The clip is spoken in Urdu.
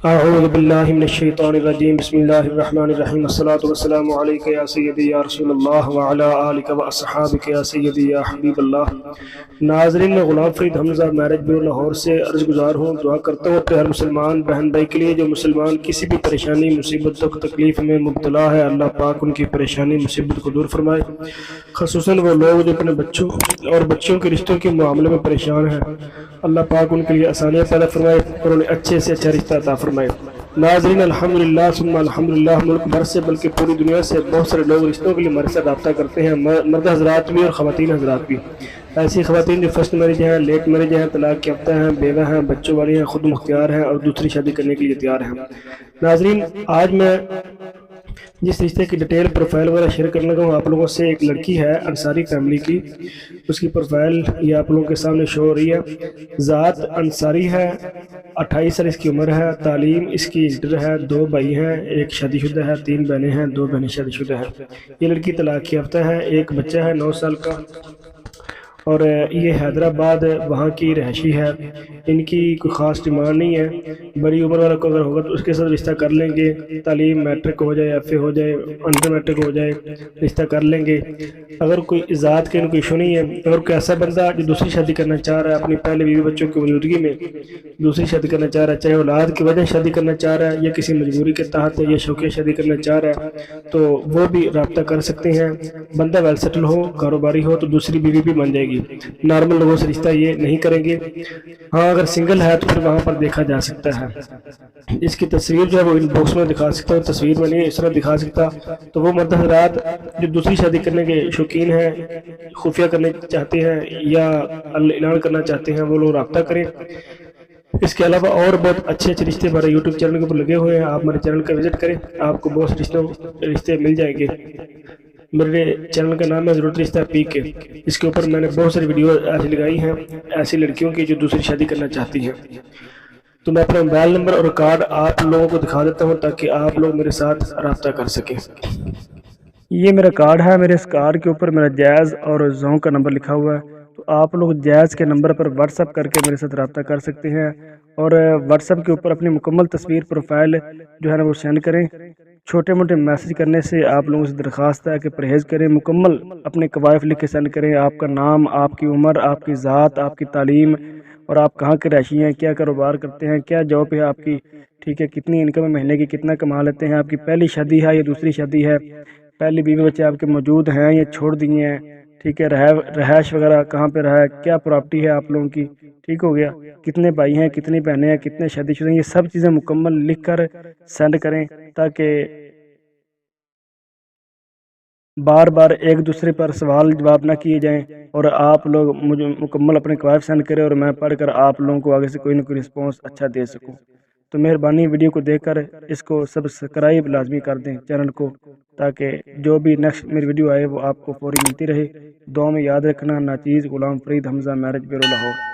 اعوذ باللہ من الشیطان الرجیم بسم اللہ الرحمن الرحیم الصلاۃ والسلام علیک یا سیدی یا رسول اللہ وعلی آلک و اصحابک یا سیدی یا حبیب اللہ۔ ناظرین، میں غلام فرید حمزہ میرج بیورو لاہور سے عرض گزار ہوں، دعا کرتا ہوں اپنے ہر مسلمان بہن بھائی کے لیے جو مسلمان کسی بھی پریشانی مصیبت و تکلیف میں مبتلا ہے، اللہ پاک ان کی پریشانی مصیبت کو دور فرمائے۔ خصوصاً وہ لوگ جو اپنے بچوں اور بچیوں کے رشتوں کے معاملے میں پریشان ہیں، اللہ پاک ان کے لیے آسانیاں پیدا فرمائے اور انہیں اچھے سے اچھا رشتہ عطا فرمائے۔ ناظرین، الحمدللہ ثم الحمدللہ، ملک بھر سے بلکہ پوری دنیا سے بہت سارے لوگ رشتوں کے لیے ہمارے ساتھ رابطہ کرتے ہیں، مرد حضرات بھی اور خواتین حضرات بھی۔ ایسی خواتین جو فرسٹ میرج ہیں، لیٹ میرج ہیں، طلاق یافتہ ہیں، بیوہ ہیں، بچوں والی ہیں، خود مختار ہیں اور دوسری شادی کرنے کے لیے تیار ہیں۔ ناظرین، آج میں جس رشتے کی ڈیٹیل پروفائل وغیرہ شیئر کرنے کا ہوں آپ لوگوں سے، ایک لڑکی ہے انصاری فیملی کی، اس کی پروفائل یہ آپ لوگوں کے سامنے شو ہو رہی ہے۔ ذات انصاری ہے، 28 سال اس کی عمر ہے، تعلیم اس کی انٹر ہے، 2 بھائی ہیں، ایک شادی شدہ ہے، 3 بہنیں ہیں، 2 بہنیں شادی شدہ ہیں۔ یہ لڑکی طلاق یافتہ ہے، ایک بچہ ہے 9 سال کا، اور یہ حیدرآباد وہاں کی رہائشی ہے۔ ان کی کوئی خاص ڈیمانڈ نہیں ہے، بڑی عمر والا کو اگر ہوگا تو اس کے ساتھ رشتہ کر لیں گے، تعلیم میٹرک ہو جائے، ایف اے ہو جائے، انڈر میٹرک ہو جائے، رشتہ کر لیں گے۔ اگر کوئی ذات کے ان کو ایشو نہیں ہے، اگر کوئی ایسا بندہ جو دوسری شادی کرنا چاہ رہا ہے، اپنی پہلے بیوی بچوں کی موجودگی میں دوسری شادی کرنا چاہ رہا ہے، چاہے اولاد کی وجہ شادی کرنا چاہ رہا ہے یا کسی مجبوری کے تحت یا شوقیہ شادی کرنا چاہ رہا ہے، تو وہ بھی رابطہ کر سکتے ہیں۔ بندہ ویل سیٹل ہو، کاروباری ہو تو دوسری بیوی بھی بن جائے گی۔ نارمل لوگوں سے رشتہ یہ نہیں کریں گے۔ ہاں، اگر سنگل ہے تو پھر وہاں پر دیکھا جا سکتا ہے۔ اس کی تصویر جو ہے وہ ان باکس میں دکھا سکتا ہوں، تصویر میں نہیں اس طرح دکھا سکتا، تو وہ مرد حضرات جو دوسری شادی کرنے کے شوقین ہیں، خفیہ کرنے چاہتے ہیں یا اعلان کرنا چاہتے ہیں، وہ لوگ رابطہ کریں۔ اس کے علاوہ اور بہت اچھے اچھے رشتے ہمارے یوٹیوب چینل کے اوپر لگے ہوئے ہیں، آپ میرے چینل کا وزٹ کریں، آپ کو بہت رشتے مل جائیں گے۔ میرے چینل کا نام ہے ضرورت رشتہ پی کے، اس کے اوپر میں نے بہت ساری ویڈیو ایسی لگائی ہیں ایسی لڑکیوں کی جو دوسری شادی کرنا چاہتی ہیں۔ تو میں اپنا موبائل نمبر اور کارڈ آپ لوگوں کو دکھا دیتا ہوں تاکہ آپ لوگ میرے ساتھ رابطہ کر سکیں۔ یہ میرا کارڈ ہے، میرے اس کارڈ کے اوپر میرا جائز اور زون کا نمبر لکھا ہوا ہے، تو آپ لوگ جائز کے نمبر پر واٹس ایپ کر کے میرے ساتھ رابطہ کر سکتے ہیں، اور واٹس ایپ کے اوپر اپنی مکمل تصویر پروفائل جو ہے نا وہ سینڈ کریں۔ چھوٹے موٹے میسج کرنے سے آپ لوگوں سے درخواست ہے کہ پرہیز کریں، مکمل اپنے قوائف لکھ کے سینڈ کریں، آپ کا نام، آپ کی عمر، آپ کی ذات، آپ کی تعلیم، اور آپ کہاں کے رہائشی ہیں، کیا کاروبار کرتے ہیں، کیا جاب ہے آپ کی، ٹھیک ہے، کتنی انکم ہے مہینے کی، کتنا کما لیتے ہیں، آپ کی پہلی شادی ہے یا دوسری شادی ہے، پہلی بیوی بچے آپ کے موجود ہیں یا چھوڑ دیے ہیں، ٹھیک ہے، رہائش وغیرہ کہاں پہ رہا ہے، کیا پراپرٹی ہے آپ لوگوں کی، ٹھیک ہو گیا، کتنے بھائی ہیں، کتنی بہنیں ہیں، کتنے شادی شدہ ہیں، یہ سب چیزیں مکمل لکھ کر سینڈ کریں تاکہ بار بار ایک دوسرے پر سوال جواب نہ کیے جائیں، اور آپ لوگ مجھے مکمل اپنے قوائف سینڈ کریں اور میں پڑھ کر آپ لوگوں کو آگے سے کوئی نہ کوئی رسپانس اچھا دے سکوں۔ تو مہربانی ویڈیو کو دیکھ کر اس کو سبسکرائب لازمی کر دیں چینل کو، تاکہ جو بھی نیکسٹ میری ویڈیو آئے وہ آپ کو فوری ملتی رہے۔ دعا میں یاد رکھنا، ناچیز غلام فرید حمزہ میرج بیورو لاہور۔